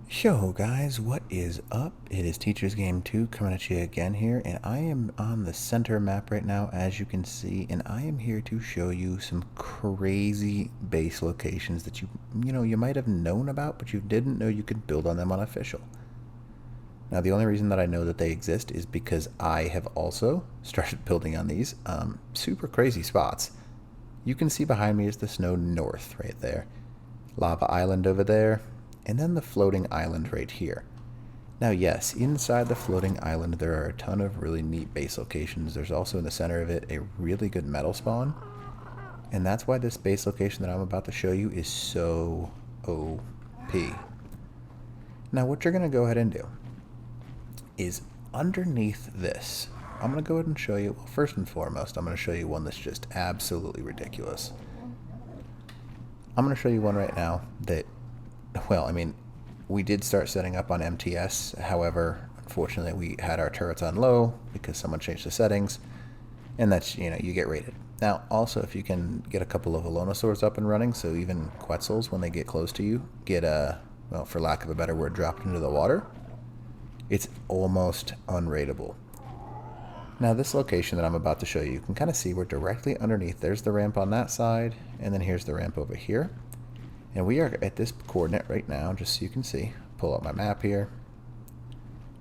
Yo guys, what is up? It is Teacher's Game 2 coming at you again here, and I am on the center map right now, as you can see, and I am here to show you some crazy base locations that you might have known about, but you didn't know you could build on them on official. Now, the only reason that I know that they exist is because I have also started building on these super crazy spots. You can see behind me is the Snow North right there, Lava Island over there, and then the floating island right here. Now yes, inside the floating island there are a ton of really neat base locations. There's also in the center of it a really good metal spawn, and that's why this base location that I'm about to show you is so OP. Now what you're going to go ahead and do is underneath this, I'm going to go ahead and show you, well, first and foremost, I'm going to show you one that's just absolutely ridiculous. I'm going to show you one right now that, well, I mean, we did start setting up on MTS. However, unfortunately, we had our turrets on low because someone changed the settings, and that's, you get rated. Now, also, if you can get a couple of Velonosaurs up and running, so even Quetzals, when they get close to you, get, well, for lack of a better word, dropped into the water, it's almost unrateable. Now, this location that I'm about to show you, you can kind of see we're directly underneath. There's the ramp on that side, and then here's the ramp over here. And we are at this coordinate right now, just so you can see. Pull up my map here.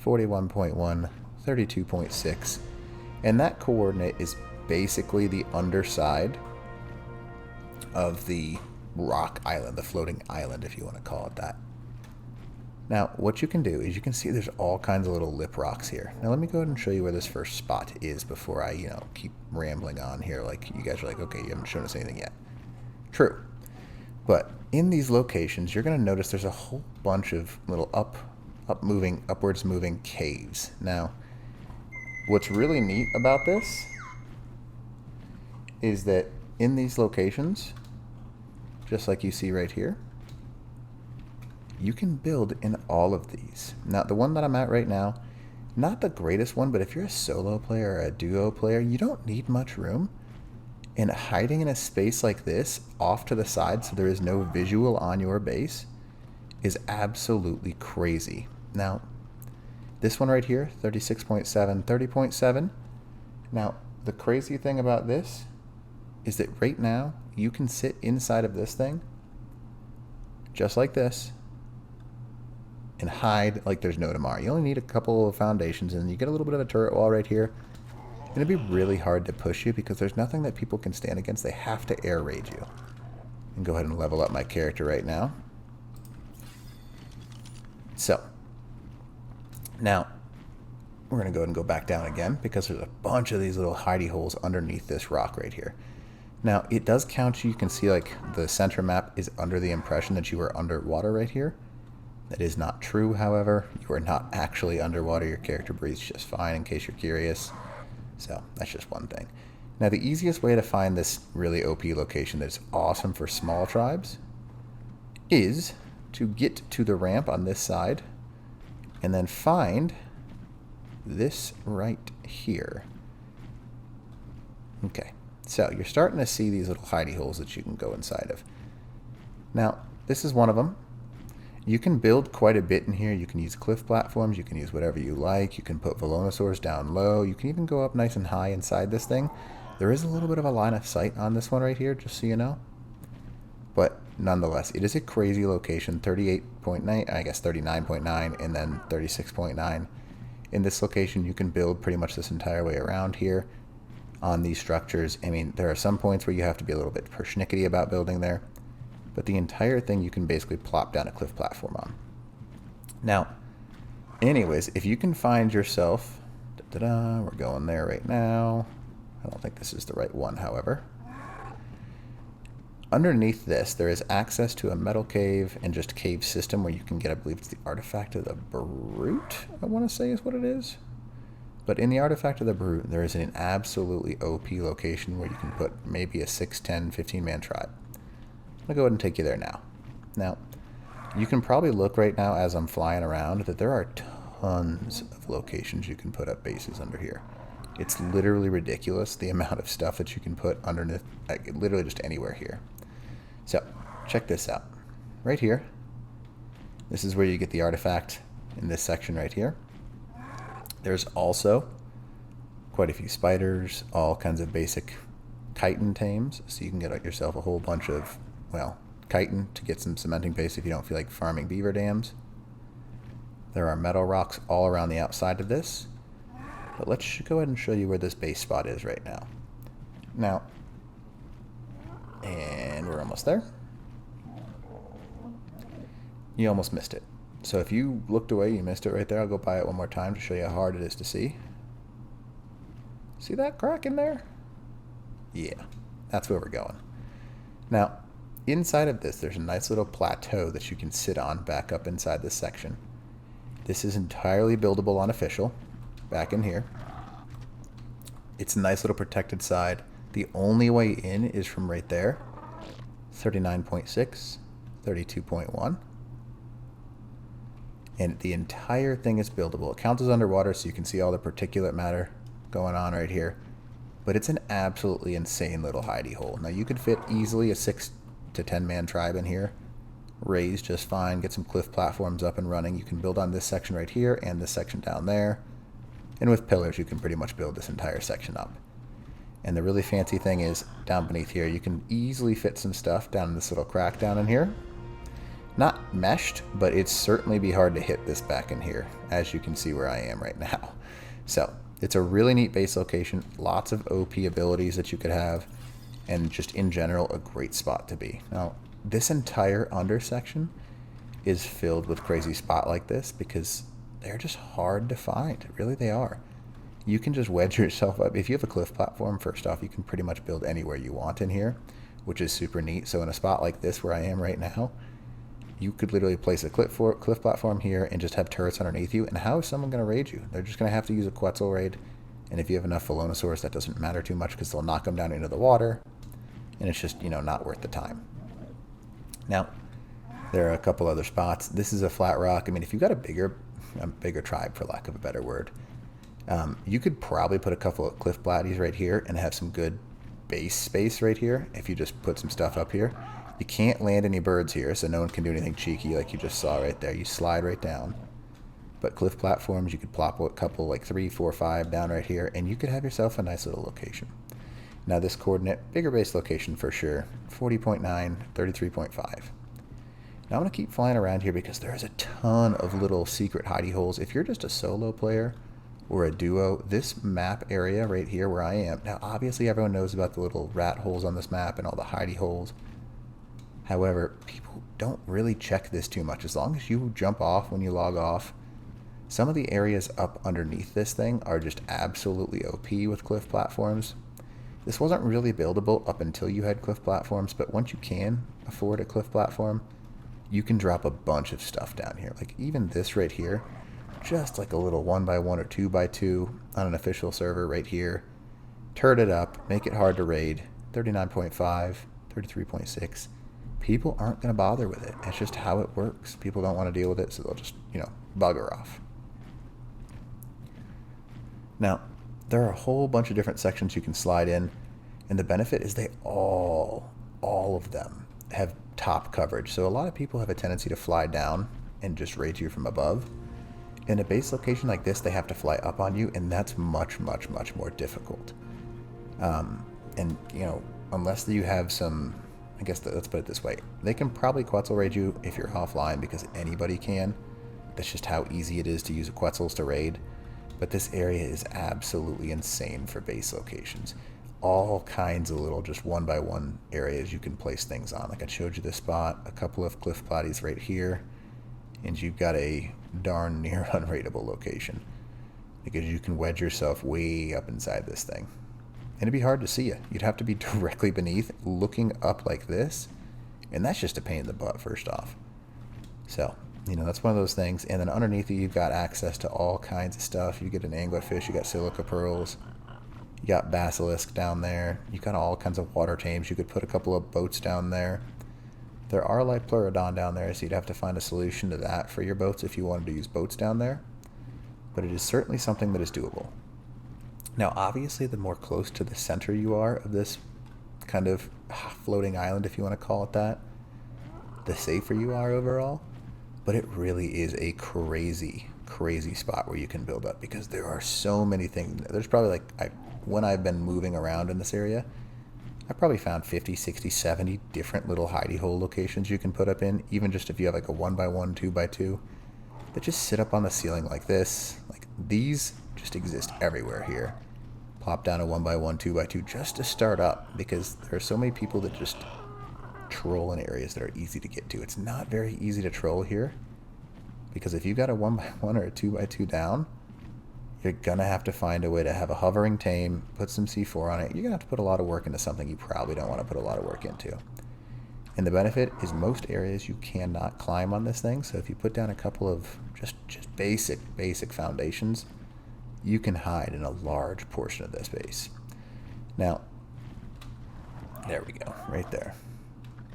41.1, 32.6. And that coordinate is basically the underside of the rock island, the floating island, if you want to call it that. Now, what you can do is you can see there's all kinds of little lip rocks here. Now, let me go ahead and show you where this first spot is before I, keep rambling on here. Like, you guys are like, okay, you haven't shown us anything yet. True. But in these locations, you're going to notice there's a whole bunch of little upwards moving caves. Now, what's really neat about this is that in these locations, just like you see right here, you can build in all of these. Now, the one that I'm at right now, not the greatest one, but if you're a solo player or a duo player, you don't need much room. And hiding in a space like this, off to the side so there is no visual on your base, is absolutely crazy. Now, this one right here, 36.7, 30.7. Now, the crazy thing about this is that right now, you can sit inside of this thing, just like this, and hide like there's no tomorrow. You only need a couple of foundations, and you get a little bit of a turret wall right here. And it'd be really hard to push you because there's nothing that people can stand against. They have to air raid you. And go ahead and level up my character right now. So, now, we're going to go ahead and go back down again because there's a bunch of these little hidey holes underneath this rock right here. Now, it does count you. You can see like the center map is under the impression that you are underwater right here. That is not true, however. You are not actually underwater. Your character breathes just fine, in case you're curious. So that's just one thing. Now, the easiest way to find this really OP location that's awesome for small tribes is to get to the ramp on this side and then find this right here. Okay, so you're starting to see these little hidey holes that you can go inside of. Now, this is one of them. You can build quite a bit in here. You can use cliff platforms. You can use whatever you like. You can put Velonosaurs down low. You can even go up nice and high inside this thing. There is a little bit of a line of sight on this one right here, just so you know. But nonetheless, it is a crazy location. 38.9, I guess 39.9, and then 36.9. In this location, you can build pretty much this entire way around here on these structures. I mean, there are some points where you have to be a little bit persnickety about building there. But the entire thing you can basically plop down a cliff platform on. Now, anyways, if you can find yourself, we're going there right now. I don't think this is the right one, however. Underneath this, there is access to a metal cave and just cave system where you can get, I believe it's the Artifact of the Brute, I want to say is what it is. But in the Artifact of the Brute, there is an absolutely OP location where you can put maybe a 6, 10, 15-man tribe. I'm going to go ahead and take you there now. Now, you can probably look right now as I'm flying around that there are tons of locations you can put up bases under here. It's literally ridiculous the amount of stuff that you can put underneath, like, literally just anywhere here. So, check this out. Right here, this is where you get the artifact in this section right here. There's also quite a few spiders, all kinds of basic chitin tames, so you can get yourself a whole bunch of, well, chitin to get some cementing paste if you don't feel like farming beaver dams. There are metal rocks all around the outside of this, but let's go ahead and show you where this base spot is right now. And we're almost there. You almost missed it. So if you looked away, you missed it right there. I'll go by it one more time to show you how hard it is to see. See that crack in there? Yeah, that's where we're going. Now, inside of this, there's a nice little plateau that you can sit on back up inside this section. This is entirely buildable on official, back in here. It's a nice little protected side. The only way in is from right there. 39.6, 32.1. And the entire thing is buildable. It counts as underwater, so you can see all the particulate matter going on right here. But it's an absolutely insane little hidey hole. Now, you could fit easily a 6 to 10 man tribe in here. Raise just fine, get some cliff platforms up and running. You can build on this section right here and this section down there. And with pillars, you can pretty much build this entire section up. And the really fancy thing is, down beneath here, you can easily fit some stuff down in this little crack down in here. Not meshed, but it'd certainly be hard to hit this back in here, as you can see where I am right now. So, it's a really neat base location, lots of OP abilities that you could have, and just in general, a great spot to be. Now, this entire under section is filled with crazy spot like this because they're just hard to find. Really, they are. You can just wedge yourself up. If you have a cliff platform, first off, you can pretty much build anywhere you want in here, which is super neat. So in a spot like this where I am right now, you could literally place a cliff platform here and just have turrets underneath you. And how is someone going to raid you? They're just going to have to use a Quetzal raid. And if you have enough Phelonosaurs, that doesn't matter too much because they'll knock them down into the water. And it's just, not worth the time. Now, there are a couple other spots. This is a flat rock. I mean, if you've got a bigger tribe, for lack of a better word, you could probably put a couple of cliff platties right here and have some good base space right here if you just put some stuff up here. You can't land any birds here, so no one can do anything cheeky like you just saw right there. You slide right down. But cliff platforms, you could plop a couple, like 3, 4, 5 down right here, and you could have yourself a nice little location. Now this coordinate, bigger base location for sure, 40.9, 33.5. Now I'm going to keep flying around here because there's a ton of little secret hidey holes. If you're just a solo player or a duo, this map area right here where I am, now obviously everyone knows about the little rat holes on this map and all the hidey holes. However, people don't really check this too much. As long as you jump off when you log off, some of the areas up underneath this thing are just absolutely OP with cliff platforms. This wasn't really buildable up until you had cliff platforms, but once you can afford a cliff platform, you can drop a bunch of stuff down here. Like even this right here, just like a little 1x1 or 2x2 on an official server right here. Turret it up, make it hard to raid, 39.5, 33.6. People aren't going to bother with it. It's just how it works. People don't want to deal with it, so they'll just, bugger off. Now, there are a whole bunch of different sections you can slide in, and the benefit is they all of them have top coverage. So a lot of people have a tendency to fly down and just raid you from above. In a base location like this, they have to fly up on you, and that's much, much, much more difficult. And, unless you have some, I guess let's put it this way, they can probably Quetzal raid you if you're offline because anybody can. That's just how easy it is to use Quetzals to raid. But this area is absolutely insane for base locations. All kinds of little just 1x1 areas you can place things on. Like I showed you this spot, a couple of cliff platties right here, and you've got a darn near unraidable location because you can wedge yourself way up inside this thing. And it'd be hard to see you. You'd have to be directly beneath, looking up like this, and that's just a pain in the butt first off. So, that's one of those things. And then underneath you, you've got access to all kinds of stuff. You get an anglerfish, you got silica pearls, you got basilisk down there, you got all kinds of water tames. You could put a couple of boats down there. There are like pleurodon down there, so you'd have to find a solution to that for your boats if you wanted to use boats down there. But it is certainly something that is doable. Now, obviously, the more close to the center you are of this kind of floating island, if you want to call it that, the safer you are overall, but it really is a crazy, crazy spot where you can build up because there are so many things. There's probably like, when I've been moving around in this area, I probably found 50, 60, 70 different little hidey hole locations you can put up in, even just if you have like a 1x1, 2x2, that just sit up on the ceiling like this. Like these just exist everywhere here. Pop down a 1x1, 2x2 just to start up because there are so many people that just troll in areas that are easy to get to. It's not very easy to troll here because if you got a 1x1 or a 2x2 down, you're going to have to find a way to have a hovering tame, put some C4 on it. You're going to have to put a lot of work into something you probably don't want to put a lot of work into. And the benefit is most areas you cannot climb on this thing, so if you put down a couple of just basic foundations, you can hide in a large portion of this base. Now, there we go, right there.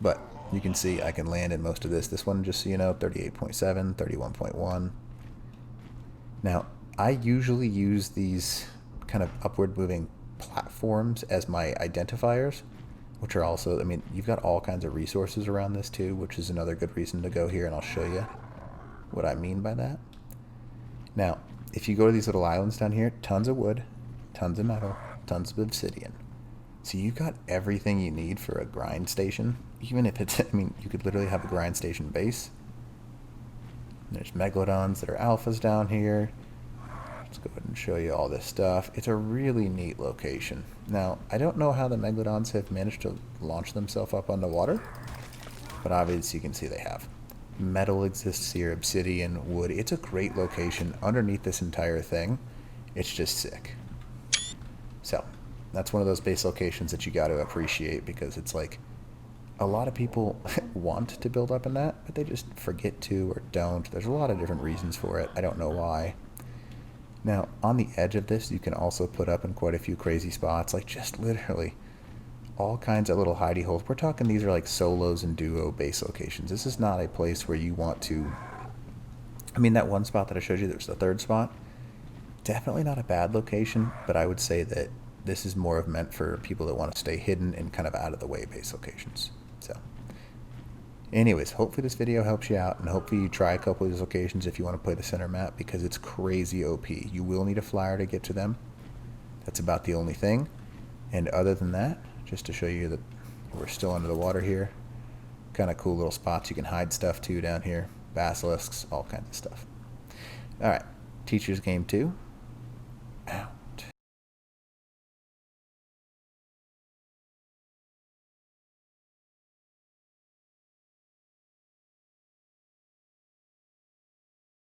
But you can see I can land in most of this. This one, just so you know, 38.7, 31.1. Now, I usually use these kind of upward moving platforms as my identifiers, which are also, I mean, you've got all kinds of resources around this too, which is another good reason to go here, and I'll show you what I mean by that. Now, if you go to these little islands down here, tons of wood, tons of metal, tons of obsidian. So you've got everything you need for a grind station, even if it's, I mean, you could literally have a grind station base. There's megalodons that are alphas down here. Let's go ahead and show you all this stuff. It's a really neat location. Now, I don't know how the megalodons have managed to launch themselves up on the water, but obviously you can see they have. Metal exists here, obsidian, wood. It's a great location underneath this entire thing. It's just sick. So, that's one of those base locations that you got to appreciate because it's like a lot of people want to build up in that, but they just forget to or don't. There's a lot of different reasons for it. I don't know why. Now, on the edge of this, you can also put up in quite a few crazy spots, like just literally all kinds of little hidey holes. We're talking these are like solos and duo base locations. This is not a place where you want to, I mean, that one spot that I showed you, there's the third spot, definitely not a bad location, but I would say that this is more of meant for people that want to stay hidden and kind of out of the way base locations. So anyways, hopefully this video helps you out, and hopefully you try a couple of these locations if you want to play the center map, because it's crazy OP. You will need a flyer to get to them. That's about the only thing. And other than that, just to show you that we're still under the water here, kind of cool little spots you can hide stuff too down here, basilisks, all kinds of stuff. All right, Teachers Game 2,